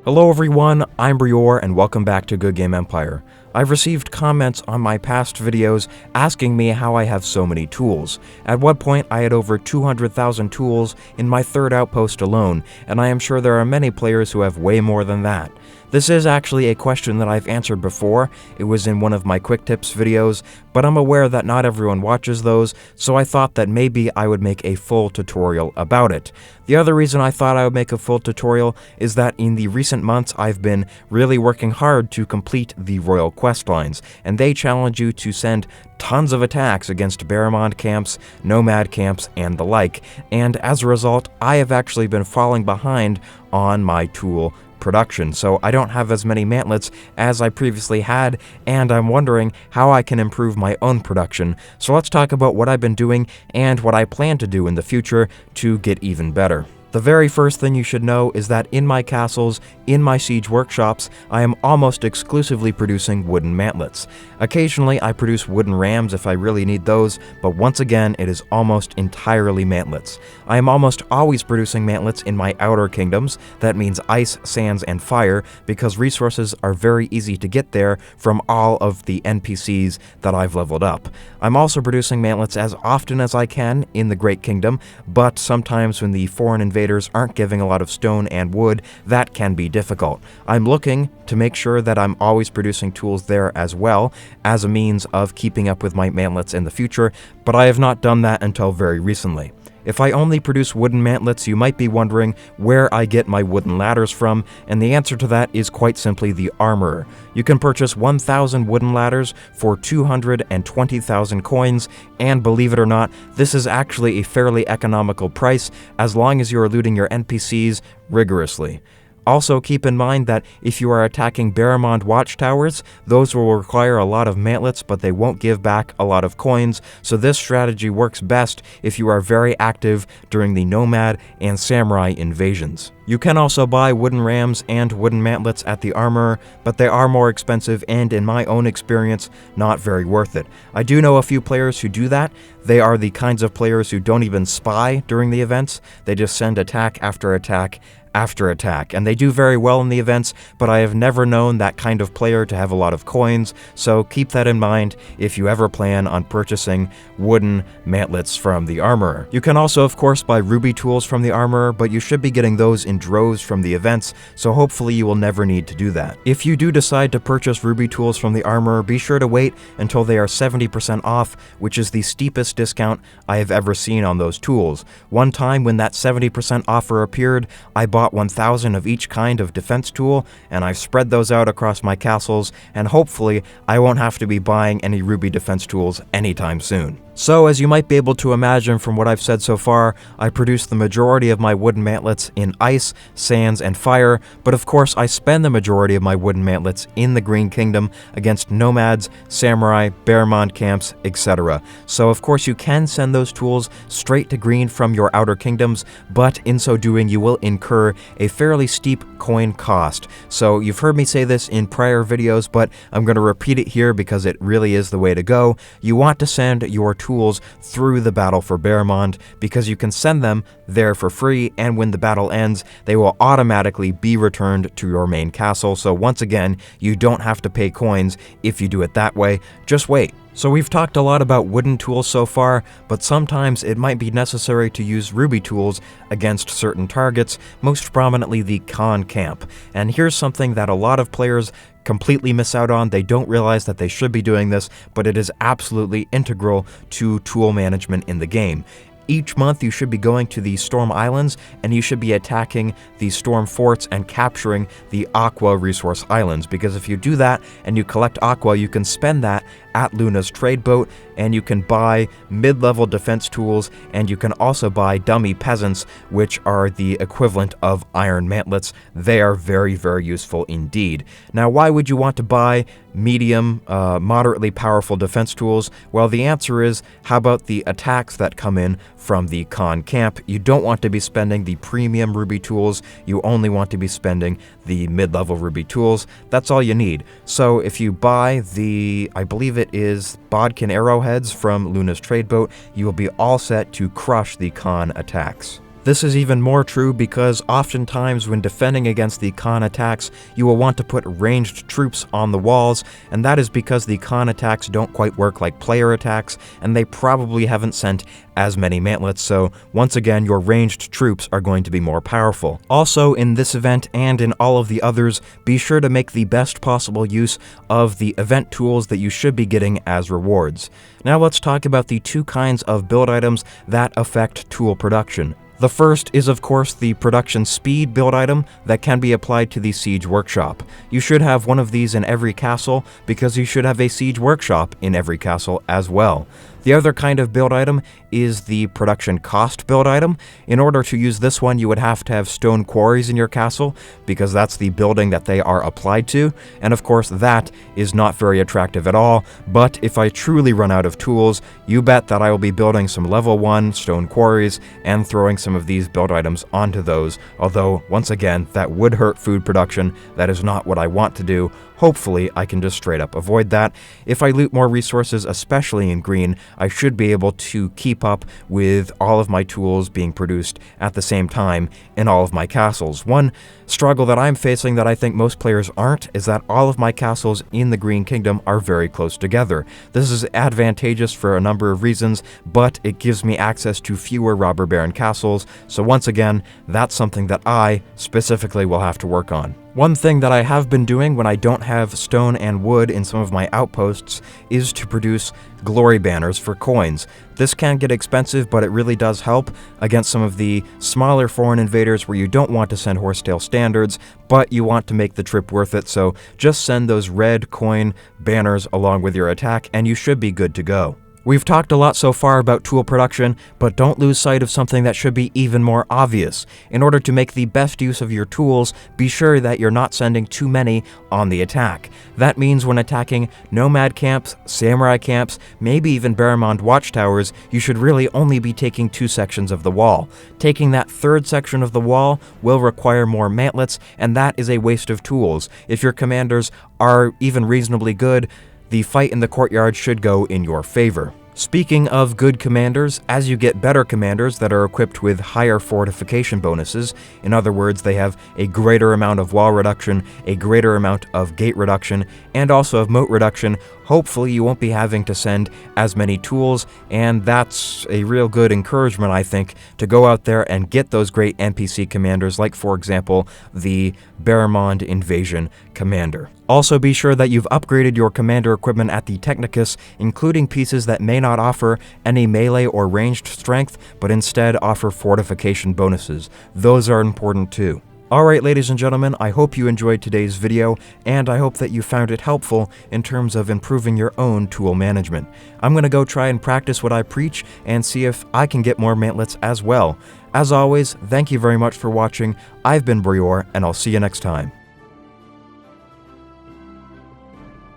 Hello everyone, I'm Brior and welcome back to Goodgame Empire. I've received comments on my past videos asking me how I have so many tools. At one point I had over 200,000 tools in my third outpost alone, and I am sure there are many players who have way more than that. This is actually a question that I've answered before. It was in one of my quick tips videos, but I'm aware that not everyone watches those, so I thought that maybe I would make a full tutorial about it. The other reason I thought I would make a full tutorial is that in the recent months I've been really working hard to complete the royal quest lines, and they challenge you to send tons of attacks against Berimond camps, Nomad camps, and the like, and as a result I have actually been falling behind on my tool production, so I don't have as many mantlets as I previously had, and I'm wondering how I can improve my own production. So let's talk about what I've been doing and what I plan to do in the future to get even better. The very first thing you should know is that in my castles, in my siege workshops, I am almost exclusively producing wooden mantlets. Occasionally I produce wooden rams if I really need those, but once again it is almost entirely mantlets. I am almost always producing mantlets in my outer kingdoms, that means ice, sands, and fire, because resources are very easy to get there from all of the NPCs that I've leveled up. I'm also producing mantlets as often as I can in the Great Kingdom, but sometimes when the foreign invaders aren't giving a lot of stone and wood, that can be difficult. I'm looking to make sure that I'm always producing tools there as well, as a means of keeping up with my mantlets in the future, but I have not done that until very recently. If I only produce wooden mantlets, you might be wondering where I get my wooden ladders from, and the answer to that is quite simply the armorer. You can purchase 1,000 wooden ladders for 220,000 coins, and believe it or not, this is actually a fairly economical price as long as you are looting your NPCs rigorously. Also, keep in mind that if you are attacking Berimond watchtowers, those will require a lot of mantlets, but they won't give back a lot of coins, so this strategy works best if you are very active during the Nomad and Samurai invasions. You can also buy wooden rams and wooden mantlets at the armorer, but they are more expensive and, in my own experience, not very worth it. I do know a few players who do that. They are the kinds of players who don't even spy during the events. They just send attack after attack after attack, and they do very well in the events, but I have never known that kind of player to have a lot of coins, so keep that in mind if you ever plan on purchasing wooden mantlets from the armorer. You can also, of course, buy ruby tools from the armorer, but you should be getting those in droves from the events, so hopefully you will never need to do that. If you do decide to purchase ruby tools from the armorer, be sure to wait until they are 70% off, which is the steepest discount I have ever seen on those tools. One time when that 70% offer appeared, I bought 1,000 of each kind of defense tool, and I've spread those out across my castles, and hopefully I won't have to be buying any ruby defense tools anytime soon. So, as you might be able to imagine from what I've said so far, I produce the majority of my wooden mantlets in ice, sands, and fire, but of course I spend the majority of my wooden mantlets in the Green Kingdom against nomads, samurai, Berimond camps, etc. So of course you can send those tools straight to green from your outer kingdoms, but in so doing you will incur a fairly steep coin cost. So you've heard me say this in prior videos, but I'm going to repeat it here because it really is the way to go. You want to send your tools through the battle for Berimond because you can send them there for free, and when the battle ends, they will automatically be returned to your main castle. So once again, you don't have to pay coins if you do it that way. Just wait. So we've talked a lot about wooden tools so far, but sometimes it might be necessary to use ruby tools against certain targets, most prominently the Khan camp. And here's something that a lot of players completely miss out on. They don't realize that they should be doing this, but it is absolutely integral to tool management in the game. Each month you should be going to the Storm Islands, and you should be attacking the Storm Forts and capturing the Aqua Resource Islands, because if you do that and you collect Aqua, you can spend that at Luna's trade boat, and you can buy mid-level defense tools, and you can also buy dummy peasants, which are the equivalent of iron mantlets. They are very, very useful indeed. Now, why would you want to buy medium, moderately powerful defense tools? Well, the answer is, how about the attacks that come in from the Khan camp? You don't want to be spending the premium ruby tools, you only want to be spending the mid-level ruby tools. That's all you need. So if you buy the, I believe it is Bodkin arrowheads from Luna's trade boat, you will be all set to crush the Khan attacks. This is even more true because oftentimes when defending against the Khan attacks, you will want to put ranged troops on the walls, and that is because the Khan attacks don't quite work like player attacks, and they probably haven't sent as many mantlets, so once again your ranged troops are going to be more powerful. Also, in this event and in all of the others, be sure to make the best possible use of the event tools that you should be getting as rewards. Now let's talk about the two kinds of build items that affect tool production. The first is, of course, the production speed build item that can be applied to the siege workshop. You should have one of these in every castle because you should have a siege workshop in every castle as well. The other kind of build item is the production cost build item. In order to use this one, you would have to have stone quarries in your castle because that's the building that they are applied to, and of course that is not very attractive at all, but if I truly run out of tools, you bet that I will be building some level 1 stone quarries and throwing some of these build items onto those, although once again that would hurt food production. That is not what I want to do. Hopefully I can just straight up avoid that. If I loot more resources, especially in green, I should be able to keep up with all of my tools being produced at the same time in all of my castles. One struggle that I'm facing that I think most players aren't is that all of my castles in the Green Kingdom are very close together. This is advantageous for a number of reasons, but it gives me access to fewer robber baron castles, so once again, that's something that I specifically will have to work on. One thing that I have been doing when I don't have stone and wood in some of my outposts is to produce glory banners for coins. This can get expensive, but it really does help against some of the smaller foreign invaders where you don't want to send horsetail standards, but you want to make the trip worth it, so just send those red coin banners along with your attack and you should be good to go. We've talked a lot so far about tool production, but don't lose sight of something that should be even more obvious. In order to make the best use of your tools, be sure that you're not sending too many on the attack. That means when attacking nomad camps, samurai camps, maybe even Berimond watchtowers, you should really only be taking 2 sections of the wall. Taking that 3rd section of the wall will require more mantlets, and that is a waste of tools. If your commanders are even reasonably good, the fight in the courtyard should go in your favor. Speaking of good commanders, as you get better commanders that are equipped with higher fortification bonuses, in other words, they have a greater amount of wall reduction, a greater amount of gate reduction, and also of moat reduction, hopefully you won't be having to send as many tools, and that's a real good encouragement, I think, to go out there and get those great NPC commanders, like, for example, the Berimond Invasion commander. Also, be sure that you've upgraded your commander equipment at the Technicus, including pieces that may not offer any melee or ranged strength, but instead offer fortification bonuses. Those are important too. Alright, ladies and gentlemen, I hope you enjoyed today's video, and I hope that you found it helpful in terms of improving your own tool management. I'm going to go try and practice what I preach and see if I can get more mantlets as well. As always, thank you very much for watching. I've been Brior, and I'll see you next time.